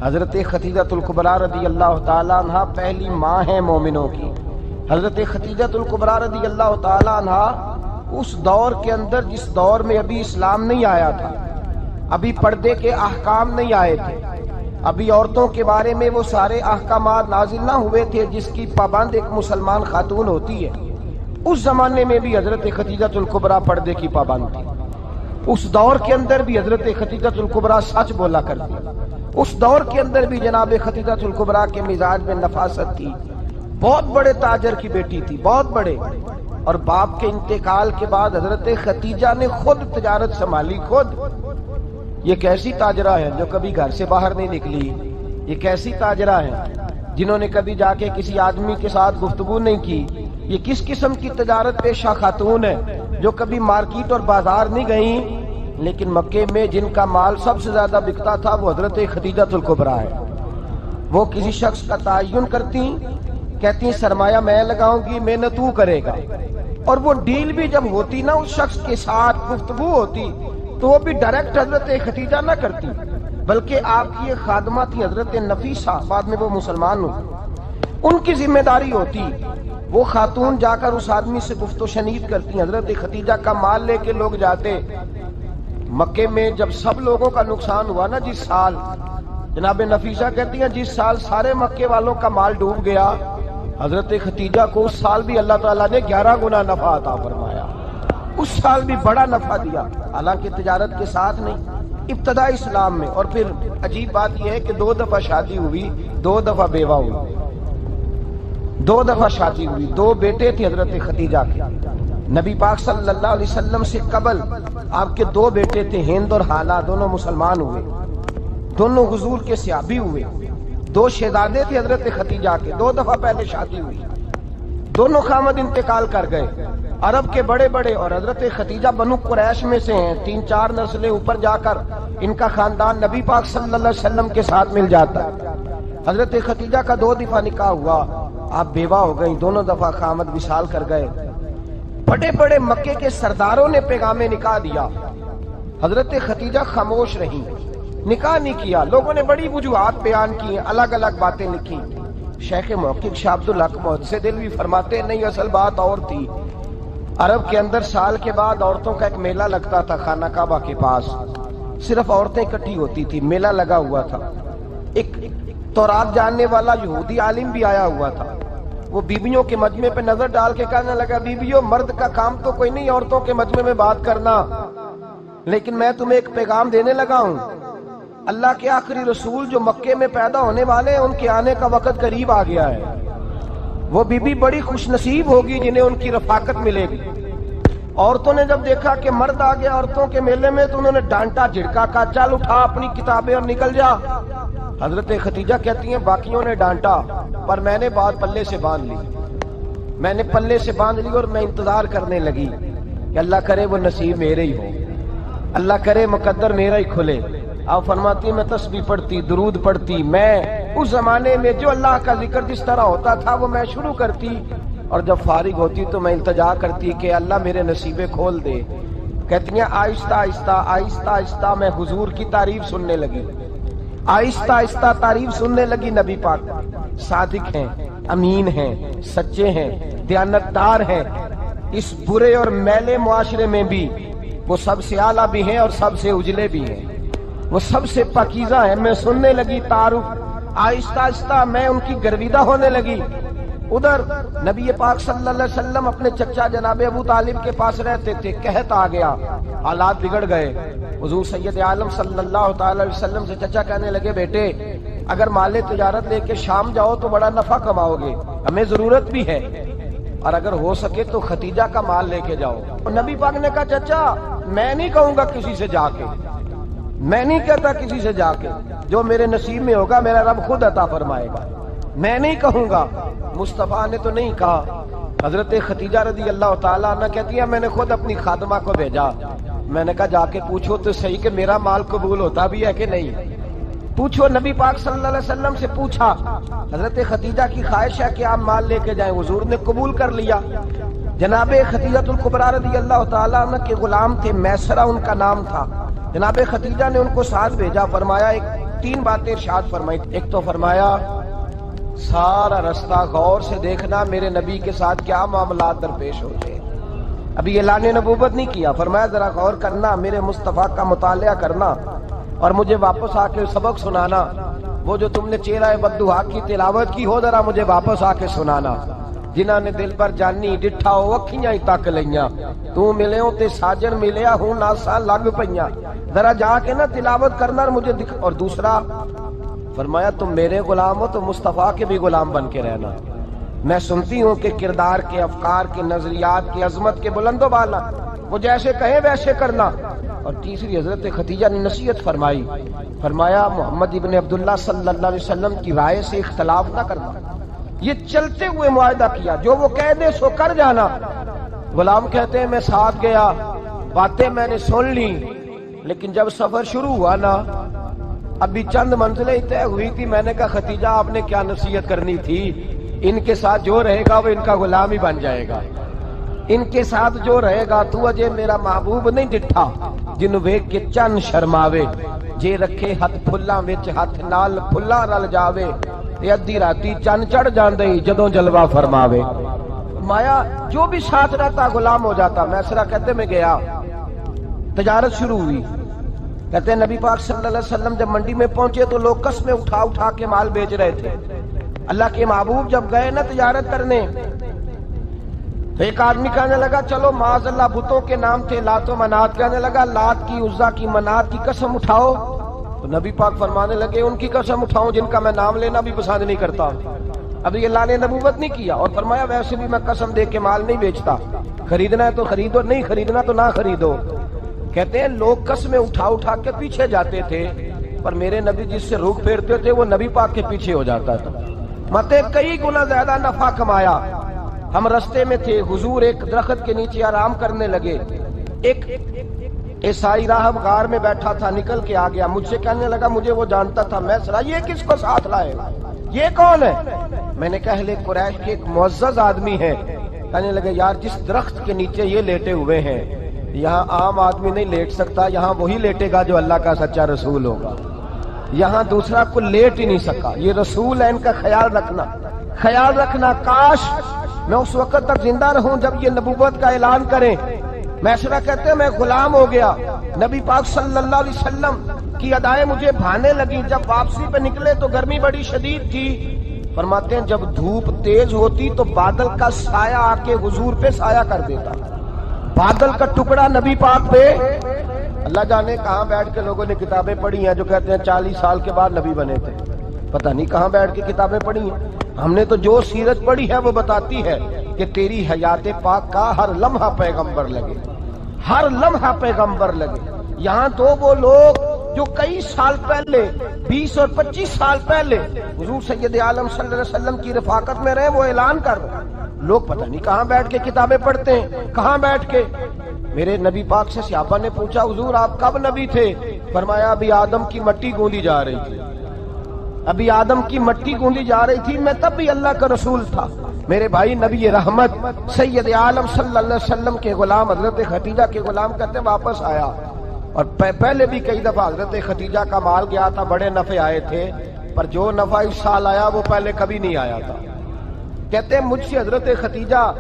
حضرت خدیجۃ الکبریٰ رضی اللہ تعالیٰ عنہ پہلی ماں ہیں مومنوں کی۔ حضرت خدیجۃ الکبریٰ رضی اللہ تعالیٰ عنہ اس دور کے اندر جس دور میں ابھی اسلام نہیں آیا تھا، ابھی پردے کے احکام نہیں آئے تھے، ابھی عورتوں کے بارے میں وہ سارے احکامات نازل نہ ہوئے تھے جس کی پابند ایک مسلمان خاتون ہوتی ہے، اس زمانے میں بھی حضرت خدیجۃ الکبریٰ پردے کی پابند تھی۔ اس دور کے اندر بھی حضرت خدیجۃ الکبریٰ سچ بولا کرتی، اس دور کے اندر بھی جناب خدیجۃ الکبریٰ کے مزاج میں نفاست تھی۔ بہت بڑے تاجر کی بیٹی تھی، بہت بڑے، اور باپ کے انتقال کے بعد حضرت خدیجہ نے خود تجارت سنبھالی، خود۔ یہ کیسی تاجرہ ہے جو کبھی گھر سے باہر نہیں نکلی؟ یہ کیسی تاجرہ ہے جنہوں نے کبھی جا کے کسی آدمی کے ساتھ گفتگو نہیں کی؟ یہ کس قسم کی تجارت پیشہ خاتون ہے جو کبھی مارکیٹ اور بازار نہیں گئیں؟ لیکن مکے میں جن کا مال سب سے زیادہ بکتا تھا وہ حضرت خدیجۃ الکبریٰ ہے۔ وہ کسی شخص کا تعین کرتی، کہتی سرمایہ میں لگاؤں گی، محنت تو کرے گا، اور وہ ڈیل بھی جب ہوتی نا، اس شخص کے ساتھ گفتگو ہوتی تو وہ بھی ڈائریکٹ حضرت خدیجہ نہ کرتی، بلکہ آپ کی ایک خادمہ تھی حضرت نفیسہ، بعد میں وہ مسلمان ہوئی، ان کی ذمہ داری ہوتی۔ وہ خاتون جا کر اس آدمی سے گفت و شنید کرتی، حضرت خدیجہ کا مال لے کے لوگ جاتے۔ مکے میں جب سب لوگوں کا نقصان ہوا نا، جس سال، جناب نفیسہ کہتی ہیں جس سال سارے مکے والوں کا مال ڈوب گیا، حضرت خدیجہ کو اس سال بھی اللہ تعالیٰ نے 11 گنا نفع عطا فرمایا، اس سال بھی بڑا نفع دیا، حالانکہ تجارت کے ساتھ نہیں، ابتدا اسلام میں۔ اور پھر عجیب بات یہ ہے کہ 2 دفعہ شادی ہوئی، 2 دفعہ بیوہ ہوئی، 2 دفعہ شادی ہوئی، 2 بیٹے تھے حضرت خدیجہ کے۔ نبی پاک صلی اللہ علیہ وسلم سے قبل آپ کے 2 بیٹے تھے، ہند اور حالہ، دونوں مسلمان ہوئے، دونوں حضور کے صحابی ہوئے۔ 2 شہزادے تھے حضرت خدیجہ کے، 2 دفعہ پہلے شادی ہوئی، دونوں خامد انتقال کر گئے، عرب کے بڑے بڑے، اور حضرت خدیجہ بنو قریش میں سے ہیں، 3-4 نسلیں اوپر جا کر ان کا خاندان نبی پاک صلی اللہ علیہ وسلم کے ساتھ مل جاتا ہے۔ حضرت خدیجہ کا 2 دفعہ نکاح ہوا، آپ بیوہ ہو گئی، دونوں دفعہ خامد وصال کر گئے۔ بڑے بڑے مکے کے سرداروں نے پیغام نکاح دیا، حضرت خدیجہ خاموش رہی، نکاح نہیں کیا۔ لوگوں نے بڑی وجوہات بیان کی، الگ الگ باتیں لکھی۔ شیخ محقق شاہ عبدالحق محدث دہلوی فرماتے نہیں، اصل بات اور تھی۔ عرب کے اندر سال کے بعد عورتوں کا ایک میلہ لگتا تھا خانہ کعبہ کے پاس، صرف عورتیں اکٹھی ہوتی تھی، میلہ لگا ہوا تھا۔ ایک تورات جاننے والا یہودی عالم بھی آیا ہوا تھا، وہ بیویوں کے مجمع پہ نظر ڈال کے کہنے لگا، بیویوں، مرد کا کام تو کوئی نہیں عورتوں کے مجمع میں بات کرنا، لیکن میں تمہیں ایک پیغام دینے لگا ہوں۔ اللہ کے آخری رسول جو مکے میں پیدا ہونے والے ہیں، ان کے آنے کا وقت قریب آ گیا ہے۔ وہ بیوی بڑی خوش نصیب ہوگی جنہیں ان کی رفاقت ملے گی۔ عورتوں نے جب دیکھا کہ مرد آ گیا عورتوں کے میلے میں تو انہوں نے ڈانٹا، جھڑکا، کہا چل اٹھا اپنی کتابیں اور نکل جا۔ حضرت خدیجہ کہتی ہیں باقیوں نے ڈانٹا، پر میں نے بات پلے سے باندھ لی، میں نے پلے سے باندھ لی، اور میں انتظار کرنے لگی کہ اللہ کرے وہ نصیب میرے ہی ہو، اللہ کرے مقدر میرا ہی کھلے۔ آپ فرماتی میں تسبیح پڑھتی، درود پڑھتی، میں اس زمانے میں جو اللہ کا ذکر جس طرح ہوتا تھا وہ میں شروع کرتی، اور جب فارغ ہوتی تو میں التجا کرتی کہ اللہ میرے نصیبے کھول دے۔ کہتی ہیں آہستہ آہستہ آہستہ آہستہ میں حضور کی تعریف سننے لگی، آہستہ آہستہ تعریف سننے لگی۔ نبی پاک صادق ہیں، امین ہیں، سچے ہیں، دیانتدار ہیں، اس برے اور میلے معاشرے میں بھی وہ سب سے اعلیٰ بھی ہیں اور سب سے اجلے بھی ہیں، وہ سب سے پاکیزہ ہیں۔ میں سننے لگی تعارف، آہستہ آہستہ میں ان کی گرویدہ ہونے لگی۔ ادھر نبی پاک صلی اللہ علیہ وسلم اپنے چچا جناب ابو طالب کے پاس رہتے تھے، قحط آ گیا، حالات بگڑ گئے۔ حضور سید عالم صلی اللہ تعالی علیہ وسلم سے چچا کہنے لگے، بیٹے اگر مال تجارت لے کے شام جاؤ تو بڑا نفع کماؤ گے، ہمیں ضرورت بھی ہے، اور اگر ہو سکے تو خدیجہ کا مال لے کے جاؤ۔ نبی پاک نے کہا چچا میں نہیں کہوں گا کسی سے جا کے، میں نہیں کہتا کسی سے جا کے، جو میرے نصیب میں ہوگا میرا رب خود عطا فرمائے گا، میں نہیں کہوں گا۔ مصطفیٰ نے تو نہیں کہا۔ حضرت خدیجہ رضی اللہ تعالیٰ عنہ کہتی ہے میں نے خود اپنی خادمہ کو بھیجا، میں نے کہا جا کے پوچھو تو صحیح کہ میرا مال قبول ہوتا بھی ہے کہ نہیں، پوچھو۔ نبی پاک صلی اللہ علیہ وسلم سے پوچھا، حضرت خدیجہ کی خواہش ہے کہ آپ مال لے کے جائیں، حضور نے قبول کر لیا۔ جناب خدیجۃ الکبریٰ رضی اللہ تعالیٰ عنہ کے غلام تھے، میسرہ ان کا نام تھا، جناب خدیجہ نے ان کو ساتھ بھیجا، فرمایا ایک تین باتیں ارشاد فرمائی. ایک تو فرمایا سارا رستہ غور سے دیکھنا میرے نبی کے ساتھ کیا معاملات درپیش ہوتے ہیں. ابھی اعلان نبوت نہیں کیا, فرمایا ذرا غور کرنا, میرے مصطفیٰ کا مطالعہ کرنا اور مجھے واپس آ کے سبق سنانا. وہ جو تم نے چہرہ بددعا کی تلاوت کی ہو ذرا مجھے واپس آ کے سنانا. جنہاں نے دل پر جانی ڈٹھا ہو اکھیاں ہی تک لیاں, تو ملے ہو تے ساجن ملیا ہوں ناسا لگ پئیاں, ذرا جا کے نا تلاوت کرنا اور مجھے دکھ. اور دوسرا فرمایا تم میرے غلام ہو تو مصطفیٰ کے بھی غلام بن کے رہنا. میں سنتی ہوں کہ کردار کے, افکار کے, نظریات کی, عظمت کے بلند و بالا, وہ جیسے کہیں ویسے کرنا. اور تیسری حضرت خدیجہ نے نصیحت فرمائی, فرمایا محمد ابن عبداللہ صلی اللہ علیہ وسلم کی رائے سے اختلاف نہ کرنا. یہ چلتے ہوئے معاہدہ کیا, جو وہ کہہ دے سو کر جانا. غلام کہتے ہیں میں ساتھ گیا, باتیں میں نے سن لی, لیکن جب سفر شروع ہوا نا ابھی چند منزلیں طے ہوئی تھی. میں نے کہا خدیجہ آپ نے کیا نصیحت کرنی تھی, ان کے ساتھ جو رہے گا وہ ان کا غلام ہی بن جائے گا. ان کے ساتھ جو رہے گا تو اجے میرا محبوب نہیں ڈٹھا جنوں ویکھ کے چن شرماوے, جے رکھے ہاتھ پھلاں وچ ہاتھ نال پھلاں رل جاوے, تے ادھی راتی چن چڑھ جاندے جدوں جلوہ فرماوے. مایا جو بھی ساتھ رہتا غلام ہو جاتا. میسرہ کہتے میں گیا, تجارت شروع ہوئی. کہتے ہیں نبی پاک صلی اللہ علیہ وسلم جب منڈی میں پہنچے تو لوگ قسمیں اٹھا اٹھا کے مال بیچ رہے تھے. اللہ کے محبوب جب گئے نا تجارت کرنے تو ایک آدمی کہنے لگا چلو معاذ اللہ بتوں کے نام تھے لات و منات, کہنے لگا لات کی, عزا کی, منات کی قسم اٹھاؤ. تو نبی پاک فرمانے لگے ان کی قسم اٹھاؤں جن کا میں نام لینا بھی پسند نہیں کرتا. ابھی اللہ نے نبوت نہیں کیا. اور فرمایا ویسے بھی میں قسم دے کے مال نہیں بیچتا, خریدنا ہے تو خریدو, نہیں خریدنا تو نہ خریدو. کہتے ہیں لوگ قسمیں اٹھا اٹھا کے پیچھے جاتے تھے, پر میرے نبی جس سے رخ پھیرتے تھے وہ نبی پاک کے پیچھے ہو جاتا تھا. متے کئی گنا زیادہ نفع کمایا. ہم رستے میں تھے, حضور ایک درخت کے نیچے آرام کرنے لگے. ایک عیسائی راہب غار میں بیٹھا تھا, نکل کے آ گیا, مجھ سے کہنے لگا مجھے وہ جانتا تھا. میں سرا یہ کس کو ساتھ لائے, یہ کون ہے؟ میں نے کہا اہل قریش کے ایک معزز آدمی ہے. کہنے لگے یار جس درخت کے نیچے یہ لیٹے ہوئے ہیں یہاں عام آدمی نہیں لیٹ سکتا, یہاں وہی لیٹے گا جو اللہ کا سچا رسول ہوگا. یہاں دوسرا کو لیٹ ہی نہیں سکا, یہ رسول ہے, ان کا خیال رکھنا, خیال رکھنا. کاش میں اس وقت تک زندہ رہوں جب یہ نبوت کا اعلان کریں. میسرہ کہتے ہیں میں غلام ہو گیا. نبی پاک صلی اللہ علیہ وسلم کی ادائیں مجھے بھانے لگی. جب واپسی پہ نکلے تو گرمی بڑی شدید تھی. فرماتے ہیں جب دھوپ تیز ہوتی تو بادل کا سایہ آ کے حضور پہ سایہ کر دیتا. بادل کا ٹکڑا نبی پاک پہ. اللہ جانے کہاں بیٹھ کے لوگوں نے کتابیں پڑھی ہیں جو کہتے ہیں 40 سال کے بعد نبی بنے تھے. پتہ نہیں کہاں بیٹھ کے کتابیں پڑھی ہیں. ہم نے تو جو سیرت پڑھی ہے وہ بتاتی ہے کہ تیری حیات پاک کا ہر لمحہ پیغمبر لگے, ہر لمحہ پیغمبر لگے. یہاں تو وہ لوگ جو کئی سال پہلے 20 اور 25 سال پہلے حضور سید عالم صلی اللہ علیہ وسلم کی رفاقت میں رہے وہ اعلان کر رہے. لوگ پتہ نہیں کہاں بیٹھ کے کتابیں پڑھتے ہیں, کہاں بیٹھ کے. میرے نبی پاک سے صحابہ نے پوچھا حضور آپ کب نبی تھے؟ فرمایا ابھی آدم کی مٹی گوندی جا رہی تھی, ابھی آدم کی مٹی گوندی جا رہی تھی, میں تب بھی اللہ کا رسول تھا. میرے بھائی نبی رحمت سید عالم صلی اللہ علیہ وسلم کے غلام حضرت خدیجہ کے غلام کہتے واپس آیا. اور پہلے بھی کئی دفعہ حضرت خدیجہ کا مال گیا تھا, بڑے نفع آئے تھے, پر جو نفع اس سال آیا وہ پہلے کبھی نہیں آیا تھا. کہتے ہیں مجھ سے حضرت خدیجہ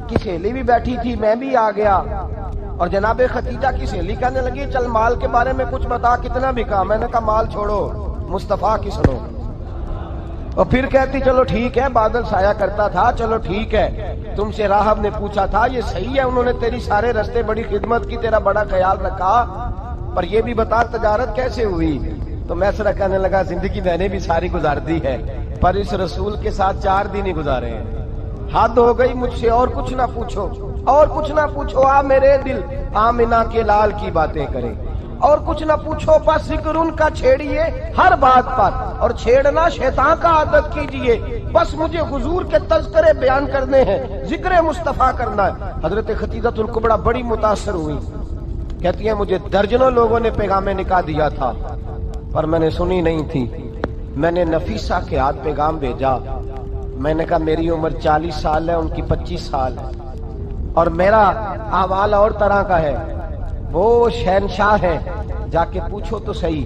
کی سہیلی بھی بیٹھی تھی, میں بھی آ گیا. اور جناب خدیجہ کی سہیلی کہنے لگی چل مال کے بارے میں کچھ بتا, کتنا بکا؟ میں نے کہا مال چھوڑو, مصطفیٰ کی سنو. اور پھر کہتی چلو ٹھیک ہے, بادل سایہ کرتا تھا, چلو ٹھیک ہے. تم سے راہب نے پوچھا تھا یہ صحیح ہے, انہوں نے تیری سارے رستے بڑی خدمت کی, تیرا بڑا خیال رکھا, پر یہ بھی بتا تجارت کیسے ہوئی؟ تو میں سرا کہنے لگا زندگی میں نے بھی ساری گزار دی ہے, پر اس رسول کے ساتھ 4 دن ہی گزارے ہیں. حد ہو گئی مجھ سے, اور کچھ نہ پوچھو, اور کچھ نہ پوچھو. آ میرے دل آمنہ کے لال کی باتیں کرے, اور کچھ نہ پوچھو. بس ذکر ان کا چھیڑیے ہر بات پر, اور چھیڑنا شیطان کا عادت کیجئے. بس مجھے حضور کے تذکرے بیان کرنے ہیں, ذکر مصطفیٰ کرنا ہے. حضرت خدیجہ الکبریٰ بڑی متاثر ہوئی. کہتی ہیں مجھے درجنوں لوگوں نے پیغام نکاح دیا تھا, پر میں نے سنی نہیں تھی. میں نے نفیسہ کے ہاتھ پیغام بھیجا. میں نے کہا میری عمر 40 سال ہے, ان کی 25 سال ہے, اور میرا احوال اور طرح کا ہے. وہ شہنشاہ ہے, جا کے پوچھو تو صحیح.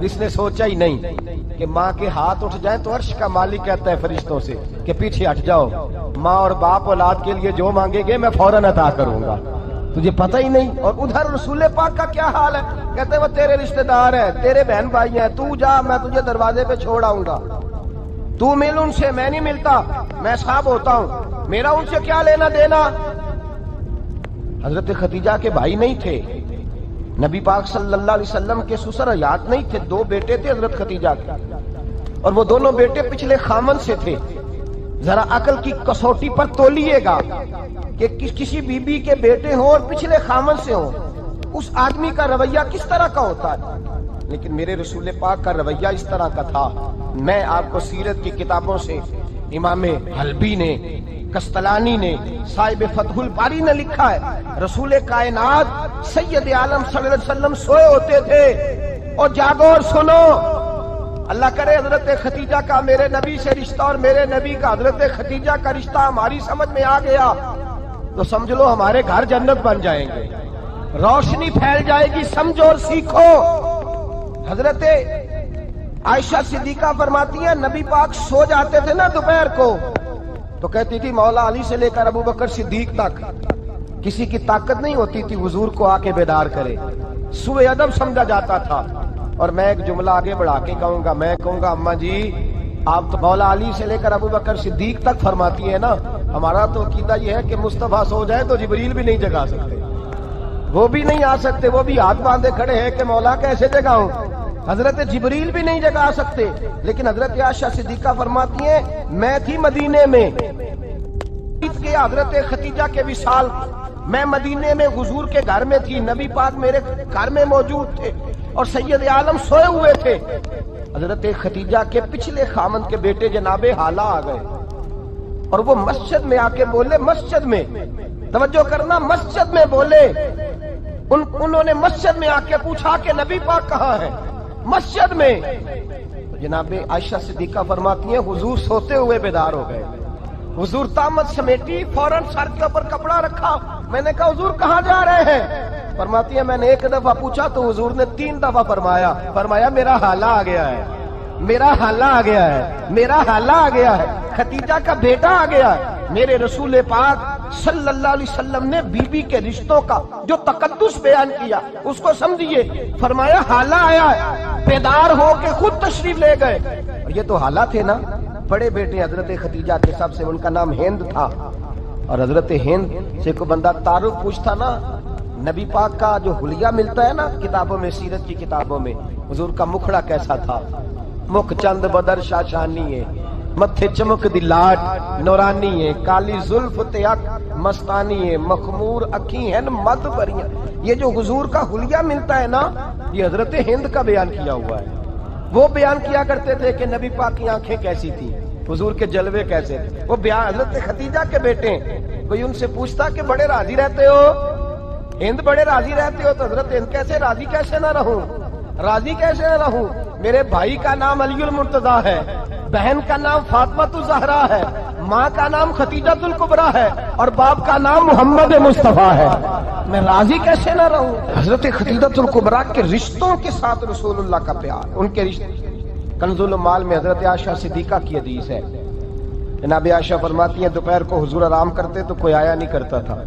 اس نے سوچا ہی نہیں کہ ماں کے ہاتھ اٹھ جائیں تو عرش کا مالک کہتا ہے فرشتوں سے کہ پیچھے ہٹ جاؤ, ماں اور باپ اولاد کے لیے جو مانگے گے میں فوراً عطا کروں گا. تجھے پتہ ہی نہیں. اور ادھر رسول پاک کا کیا حال ہے, کہتے ہیں وہ تیرے رشتہ دار ہیں, تیرے بہن بھائی ہیں, تو جا میں تجھے دروازے پہ چھوڑ آؤں گا, تو مل ان سے, میں نہیں ملتا, میں صاحب ہوتا ہوں, میرا ان سے کیا لینا دینا. حضرت خدیجہ کے بھائی نہیں تھے, نبی پاک صلی اللہ علیہ وسلم کے سسر حیات نہیں تھے, 2 بیٹے تھے حضرت خدیجہ کے, اور وہ دونوں بیٹے پچھلے خامن سے تھے. ذرا عقل کی کسوٹی پر تولیے گا کہ کسی بی بی کے بیٹے ہوں اور پچھلے خامن سے ہوں, اس آدمی کا رویہ کس طرح کا ہوتا ہے. لیکن میرے رسول پاک کا رویہ اس طرح کا تھا. میں آپ کو سیرت کی کتابوں سے, امام حلبی نے, کستلانی نے, صاحب فتح الباری نے لکھا ہے, رسول کائنات سید عالم صلی اللہ علیہ وسلم سوئے ہوتے تھے, اور جاگو اور سنو, اللہ کرے حضرت خدیجہ کا میرے نبی سے رشتہ اور میرے نبی کا حضرت خدیجہ کا رشتہ ہماری سمجھ میں آ گیا تو سمجھ لو ہمارے گھر جنت بن جائیں گے, روشنی پھیل جائے گی. سمجھو اور سیکھو. حضرت عائشہ صدیقہ فرماتی ہے نبی پاک سو جاتے تھے نا دوپہر کو تو کہتی تھی مولا علی سے لے کر ابو بکر صدیق تک کسی کی طاقت نہیں ہوتی تھی حضور کو آ کے بیدار کرے, سوء ادب سمجھا جاتا تھا. اور میں ایک جملہ آگے بڑھا کے کہوں گا, میں کہوں گا اماں جی آپ تو مولا علی سے لے کر ابو بکر صدیق تک فرماتی ہے نا, ہمارا تو عقیدہ یہ ہے کہ مصطفیٰ سو جائے تو جبریل بھی نہیں جگا سکتے, وہ بھی نہیں آ سکتے, وہ بھی ہاتھ باندھے کھڑے ہیں کہ مولا کیسے جگاؤں. حضرت جبریل بھی نہیں جگا سکتے. لیکن حضرت عائشہ صدیقہ فرماتی ہیں میں تھی مدینے میں کے حضرت خدیجہ کے وصال, میں مدینے میں حضور کے گھر میں تھی, نبی پاک میرے گھر میں موجود تھے اور سید عالم سوئے ہوئے تھے. حضرت خدیجہ کے پچھلے خامن کے بیٹے جناب حالہ آ گئے اور وہ مسجد میں آ کے بولے, مسجد میں توجہ کرنا, مسجد میں بولے, انہوں نے مسجد میں آ کے پوچھا کہ نبی پاک کہاں ہے, مسجد میں. جناب عائشہ صدیقہ فرماتی ہیں حضور سوتے ہوئے بیدار ہو گئے. حضور طامت سمیٹی, فوراً سر کے اوپر کپڑا رکھا. میں نے کہا حضور کہاں جا رہے ہیں؟ فرماتی ہے میں نے 1 دفعہ پوچھا تو حضور نے 3 دفعہ فرمایا میرا حالہ آ گیا ہے, میرا حالہ آ گیا ہے, میرا حالہ آ گیا ہے, خدیجہ کا بیٹا آ گیا ہے. میرے رسول پاک صلی اللہ علیہ وسلم نے بی بی کے رشتوں کا جو تقدس بیان کیا اس کو سمجھیے. فرمایا حالہ آیا ہے, بیدار ہو کے خود تشریف لے گئے. اور یہ تو حالہ تھے نا, بڑے بیٹے حضرت خدیجہ کے سب سے, ان کا نام ہند تھا. اور حضرت ہند سے کوئی بندہ تعارف پوچھتا نا, نبی پاک کا جو حلیہ ملتا ہے نا کتابوں میں, سیرت کی کتابوں میں, حضور کا مکھڑا کیسا تھا, مکھ چند بدر شاشانی ہے, متھے چمک دی لاٹ نورانی ہے, کالی زلف تے اک مستانی ہے, مخمور اکھی ہیں مد بریاں. یہ جو حضور کا حلیہ ملتا ہے نا یہ حضرت ہند کا بیان کیا ہوا ہے. وہ بیان کیا کرتے تھے کہ نبی پاک کی آنکھیں کیسی تھی, حضور کے جلوے کیسے تھے. وہ بیان حضرت خدیجہ کے بیٹے ہیں. کوئی ان سے پوچھتا کہ بڑے راضی رہتے ہو, ہند بڑے راضی رہتے ہو, تو حضرت ہند کیسے راضی کیسے نہ رہوں, راضی کیسے نہ رہوں. میرے بھائی کا نام علی المرتضیٰ ہے, بہن کا نام فاطمہ الزہرا ہے, ماں کا نام خدیجہ الکبریٰ ہے, اور باپ کا نام محمد مصطفیٰ ہے, میں راضی کیسے نہ رہوں. حضرت خدیجہ الکبریٰ کے رشتوں کے ساتھ رسول اللہ کا پیار, ان کے رشتے. کنز المال میں حضرت عائشہ صدیقہ کی حدیث ہے, جناب عائشہ فرماتی ہیں دوپہر کو حضور آرام کرتے تو کوئی آیا نہیں کرتا تھا.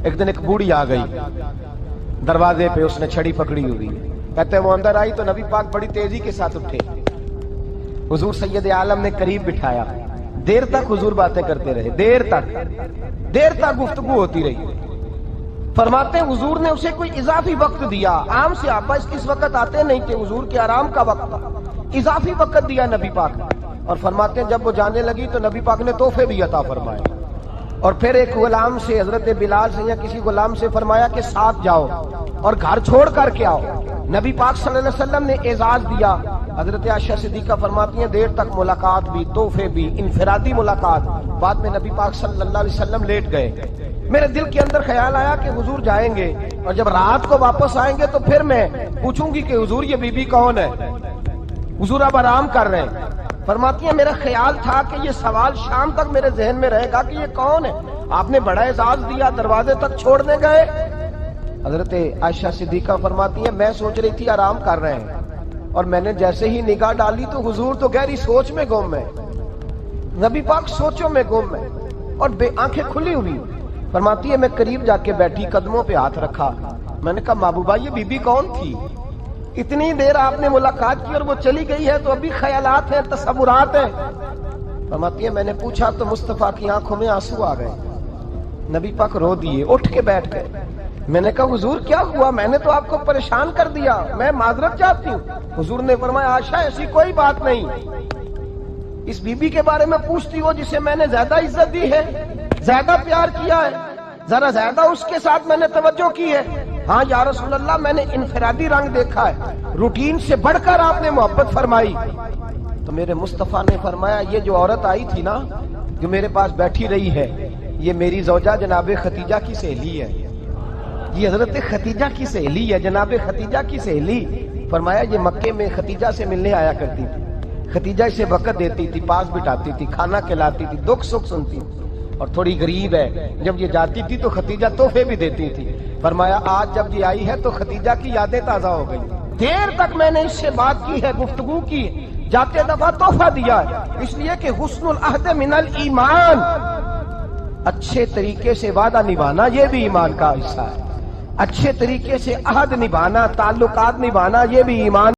ایک دن ایک بوڑھی آ گئی دروازے پہ, اس نے چھڑی پکڑی ہوئی, کہتے ہیں وہ اندر آئی تو نبی پاک بڑی تیزی کے ساتھ اٹھے. حضور سید عالم نے قریب بٹھایا, دیر تک حضور باتیں کرتے رہے, دیر تک گفتگو ہوتی رہی. فرماتے ہیں حضور نے اسے کوئی اضافی وقت دیا, عام صحابہ اس وقت آتے نہیں تھے, حضور کے آرام کا وقت تھا, اضافی وقت دیا نبی پاک. اور فرماتے ہیں جب وہ جانے لگی تو نبی پاک نے تحفے بھی عطا فرمائے. اور پھر ایک غلام سے, حضرت بلال سے یا کسی غلام سے فرمایا کہ ساتھ جاؤ اور گھر چھوڑ کر کے آؤ. نبی پاک صلی اللہ علیہ وسلم نے اعزاز دیا. حضرت عائشہ صدیقہ فرماتی ہیں دیر تک ملاقات بھی, تحفے بھی, انفرادی ملاقات. بعد میں نبی پاک صلی اللہ علیہ وسلم لیٹ گئے. میرے دل کے اندر خیال آیا کہ حضور جائیں گے اور جب رات کو واپس آئیں گے تو پھر میں پوچھوں گی کہ حضور یہ بی بی کون ہے, حضور اب آرام کر رہے ہیں. فرماتی ہیں میرا خیال تھا کہ یہ سوال شام تک میرے ذہن میں رہے گا کہ یہ کون ہے. آپ نے بڑا اعزاز دیا, دروازے تک چھوڑنے گئے. حضرت عائشہ صدیقہ فرماتی ہیں میں سوچ رہی تھی آرام کر رہے ہیں، اور میں نے جیسے ہی نگاہ ڈالی تو حضور تو گہری سوچ میں گم ہے، نبی پاک سوچوں میں گم ہے اور آنکھیں کھلی ہوئی۔ فرماتی ہے میں قریب جا کے بیٹھی، قدموں پہ ہاتھ رکھا، میں نے کہا محبوبہ یہ بی بی کون تھی؟ اتنی دیر آپ نے ملاقات کی اور وہ چلی گئی ہے تو ابھی خیالات ہیں، تصورات ہیں۔ فرماتی ہے میں نے پوچھا تو مصطفیٰ کی آنکھوں میں آنسو آ گئے، نبی پاک رو دیے، اٹھ کے بیٹھ گئے۔ میں نے کہا حضور کیا ہوا؟ میں نے تو آپ کو پریشان کر دیا، میں معذرت چاہتی ہوں۔ حضور نے فرمایا عائشہ ایسی کوئی بات نہیں، اس بی بی کے بارے میں پوچھتی ہو جسے میں نے زیادہ عزت دی ہے، زیادہ پیار کیا ہے، ذرا زیادہ اس کے ساتھ میں نے توجہ کی ہے۔ ہاں یا رسول اللہ میں نے انفرادی رنگ دیکھا ہے، روٹین سے بڑھ کر آپ نے محبت فرمائی۔ تو میرے مصطفیٰ نے فرمایا یہ جو عورت آئی تھی نا جو میرے پاس بیٹھی رہی ہے، یہ میری زوجہ جناب خدیجہ کی سہیلی ہے، یہ حضرت خدیجہ کی سہیلی ہے، جناب خدیجہ کی سہیلی۔ فرمایا یہ مکے میں خدیجہ سے ملنے آیا کرتی تھی، خدیجہ اسے وقت دیتی تھی، پاس بٹھاتی تھی، کھانا کھلاتی تھی، دکھ سکھ سنتی تھی، اور تھوڑی غریب ہے، جب یہ جاتی تھی تو خدیجہ تحفے بھی دیتی تھی۔ فرمایا آج جب یہ آئی ہے تو خدیجہ کی یادیں تازہ ہو گئی، دیر تک میں نے اس سے بات کی ہے، گفتگو کی، جاتے دفعہ تحفہ دیا ہے، اس لیے کہ حسن العہد من الایمان، اچھے طریقے سے وعدہ نبھانا یہ بھی ایمان کا حصہ ہے، اچھے طریقے سے عہد نبھانا، تعلقات نبھانا یہ بھی ایمان